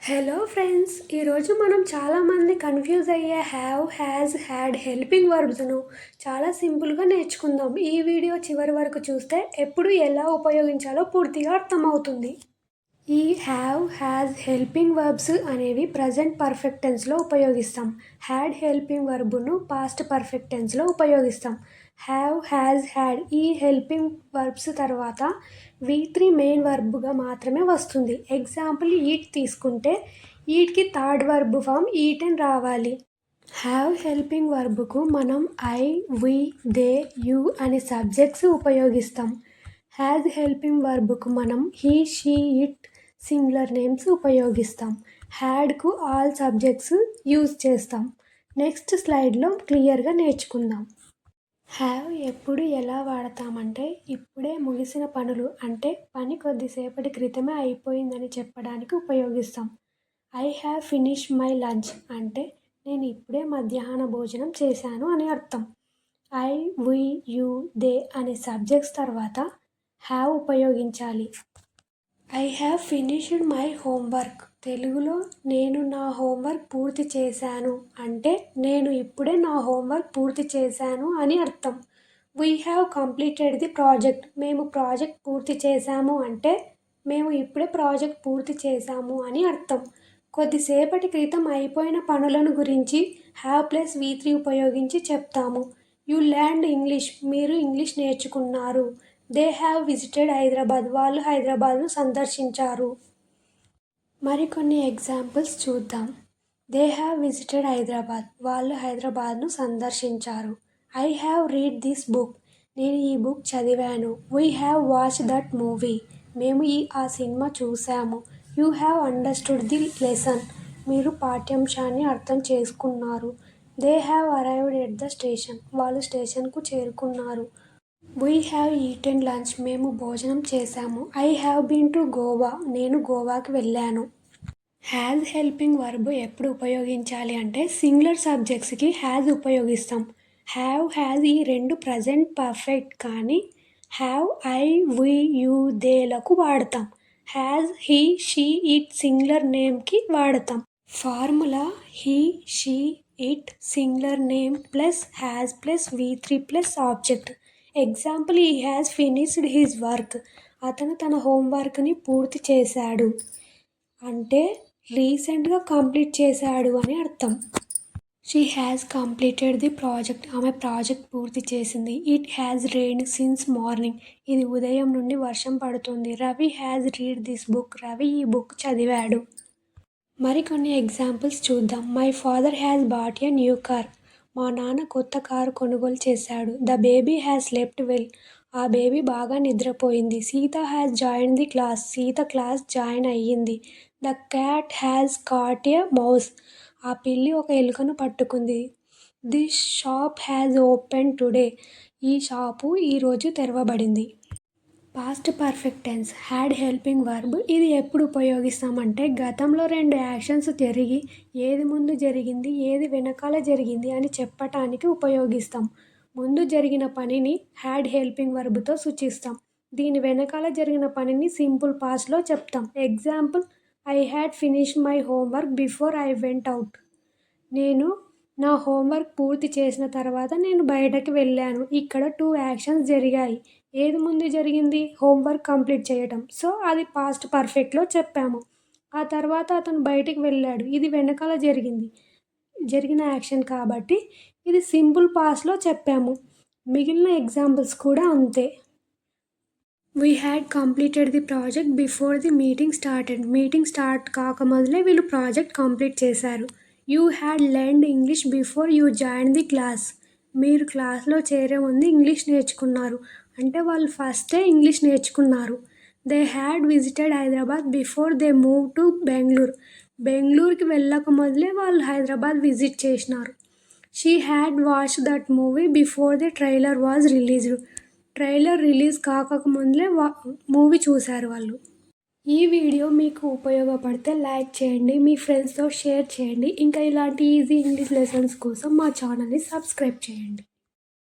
Hello friends, ఈరోజు మనం చాలామంది కన్ఫ్యూజ్ అయ్యే హ్యావ్, హ్యాజ్, హ్యాడ్ హెల్పింగ్ వర్బ్స్ను చాలా సింపుల్గా నేర్చుకుందాం. ఈ వీడియో చివరి వరకు చూస్తే ఎప్పుడు ఎలా ఉపయోగించాలో పూర్తిగా అర్థమవుతుంది. ఈ హ్యావ్, హ్యాజ్ హెల్పింగ్ వర్బ్స్ అనేవి ప్రజెంట్ పర్ఫెక్ట్ టెన్స్లో ఉపయోగిస్తాం. హ్యాడ్ హెల్పింగ్ వర్బ్ను పాస్ట్ పర్ఫెక్ట్ టెన్స్లో ఉపయోగిస్తాం. హ్యావ్, హ్యాజ్, హ్యాడ్ ఈ హెల్పింగ్ వర్బ్స్ తర్వాత V3 మెయిన్ వర్బ్గా మాత్రమే వస్తుంది. ఎగ్జాంపుల్ ఈట్ తీసుకుంటే ఈట్కి థర్డ్ వర్బ్ ఫామ్ ఈటెన్ రావాలి. హ్యావ్ హెల్పింగ్ వర్బ్కు మనం ఐ, వి, దే, యు అనే సబ్జెక్ట్స్ ఉపయోగిస్తాం. హ్యాజ్ హెల్పింగ్ వర్బ్కు మనం he, she, it singular names ఉపయోగిస్తాం. హ్యాడ్కు ఆల్ సబ్జెక్ట్స్ యూజ్ చేస్తాం. నెక్స్ట్ స్లైడ్లో క్లియర్గా నేర్చుకుందాం. హ్యావ్ ఎప్పుడు ఎలా వాడతామంటే ఇప్పుడే ముగిసిన పనులు అంటే పని కొద్దిసేపటి క్రితమే అయిపోయిందని చెప్పడానికి ఉపయోగిస్తాం. I have finished my lunch అంటే నేను ఇప్పుడే మధ్యాహ్న భోజనం చేశాను అని అర్థం. ఐ, వి, యు, దే అనే సబ్జెక్ట్స్ తర్వాత హ్యావ్ ఉపయోగించాలి. I have finished my homework తెలుగులో నేను నా హోంవర్క్ పూర్తి చేశాను అంటే నేను ఇప్పుడే నా హోంవర్క్ పూర్తి చేశాను అని అర్థం. We have completed the project మేము ప్రాజెక్ట్ పూర్తి చేశాము అంటే మేము ఇప్పుడే ప్రాజెక్ట్ పూర్తి చేశాము అని అర్థం. కొద్దిసేపటి క్రితం అయిపోయిన పనులను గురించి హ్యావ్ ప్లస్ V3 ఉపయోగించి చెప్తాము. యు లెర్న్డ్ ఇంగ్లీష్ మీరు ఇంగ్లీష్ నేర్చుకున్నారు. దే హ్యావ్ విజిటెడ్ హైదరాబాద్ వాళ్ళు హైదరాబాద్ను సందర్శించారు. మరికొన్ని ఎగ్జాంపుల్స్ చూద్దాం. దే హ్యావ్ విజిటెడ్ హైదరాబాద్ వాళ్ళు హైదరాబాద్ను సందర్శించారు. I have read this book నేను ఈ బుక్ చదివాను. We have watched that movie మేము ఆ సినిమా చూసాము. You have understood the lesson మీరు పాఠ్యాంశాన్ని అర్థం చేసుకున్నారు. They have arrived at the station వాళ్ళు స్టేషన్కు చేరుకున్నారు. వీ హ్యావ్ ఈటెన్ లంచ్ మేము భోజనం చేశాము. I have been to Goa నేను గోవాకి వెళ్ళాను. హ్యాజ్ హెల్పింగ్ వర్బ్ ఎప్పుడు ఉపయోగించాలి అంటే సింగులర్ సబ్జెక్ట్స్కి హ్యాజ్ ఉపయోగిస్తాం. హ్యావ్, హ్యాజ్ ఈ రెండు ప్రజెంట్ పర్ఫెక్ట్ కానీ హ్యావ్, ఐ, వి, యు, దేలకు వాడతాం. Has, he, she, it singular నేమ్కి వాడతాం. Formula he, she, it singular name plus has plus V3 plus object. Example he has finished his work అతను తన హోంవర్క్ని పూర్తి చేశాడు అంటే రీసెంట్గా కంప్లీట్ చేశాడు అని అర్థం. She has completed the project ఆమె ప్రాజెక్ట్ పూర్తి చేసింది. It has rained since morning ఇది ఉదయం నుండి వర్షం పడుతుంది. Ravi has read this book Ravi ఈ బుక్ చదివాడు. మరికొన్ని ఎగ్జాంపుల్స్ చూద్దాం. My father has bought a new car మా నాన్న కొత్త కారు కొనుగోలు చేశాడు. The baby has slept well ఆ బేబీ బాగా నిద్రపోయింది. Sita has joined the class Sita class join అయ్యింది. The cat has cot a mouse ఆ పిల్లి ఒక ఎలుకను పట్టుకుంది. This shop has open today ఈ షాపు ఈరోజు తెరవబడింది. Past perfect tense had helping verb ఇది ఎప్పుడు ఉపయోగిస్తామంటే గతంలో రెండు యాక్షన్స్ జరిగి ఏది ముందు జరిగింది ఏది వెనకాల జరిగింది అని చెప్పటానికి ఉపయోగిస్తాం. ముందు జరిగిన పనిని హ్యాడ్ హెల్పింగ్ వర్బ్తో సూచిస్తాం. దీని వెనకాల జరిగిన పనిని సింపుల్ పాస్ట్లో చెప్తాం. Example I had finished my homework before I went out నేను నా హోంవర్క్ పూర్తి చేసిన తర్వాత నేను బయటకి వెళ్ళాను. ఇక్కడ 2 యాక్షన్స్ జరిగాయి. ఏది ముందు జరిగింది హోంవర్క్ కంప్లీట్ చేయటం సో అది పాస్ట్ పర్ఫెక్ట్లో చెప్పాము. ఆ తర్వాత అతను బయటికి వెళ్ళాడు ఇది వెనకాల జరిగిన యాక్షన్ కాబట్టి ఇది సింపుల్ పాస్ట్లో చెప్పాము. మిగిలిన ఎగ్జాంపుల్స్ కూడా అంతే. We had completed the project before the meeting started meeting start కాకముందే వీళ్ళు ప్రాజెక్ట్ కంప్లీట్ చేశారు. You had learned English before you join the class మీరు క్లాస్లో చేరే ముందు ఇంగ్లీష్ నేర్చుకున్నారు అంటే వాళ్ళు ఫస్టే ఇంగ్లీష్ నేర్చుకున్నారు. They had visited Hyderabad before they move to Bengaluru బెంగళూరుకి వెళ్ళక మొదలే వాళ్ళు హైదరాబాద్ విజిట్ చేసినారు. She had watched that movie before the trailer was released trailer release కాకముందే మూవీ చూశారు వాళ్ళు. ఈ వీడియో మీకు ఉపయోగపడితే లైక్ చేయండి, మీ ఫ్రెండ్స్తో షేర్ చేయండి. ఇంకా ఇలాంటి ఈజీ ఇంగ్లీష్ లెసన్స్ కోసం మా ఛానల్ని సబ్స్క్రైబ్ చేయండి.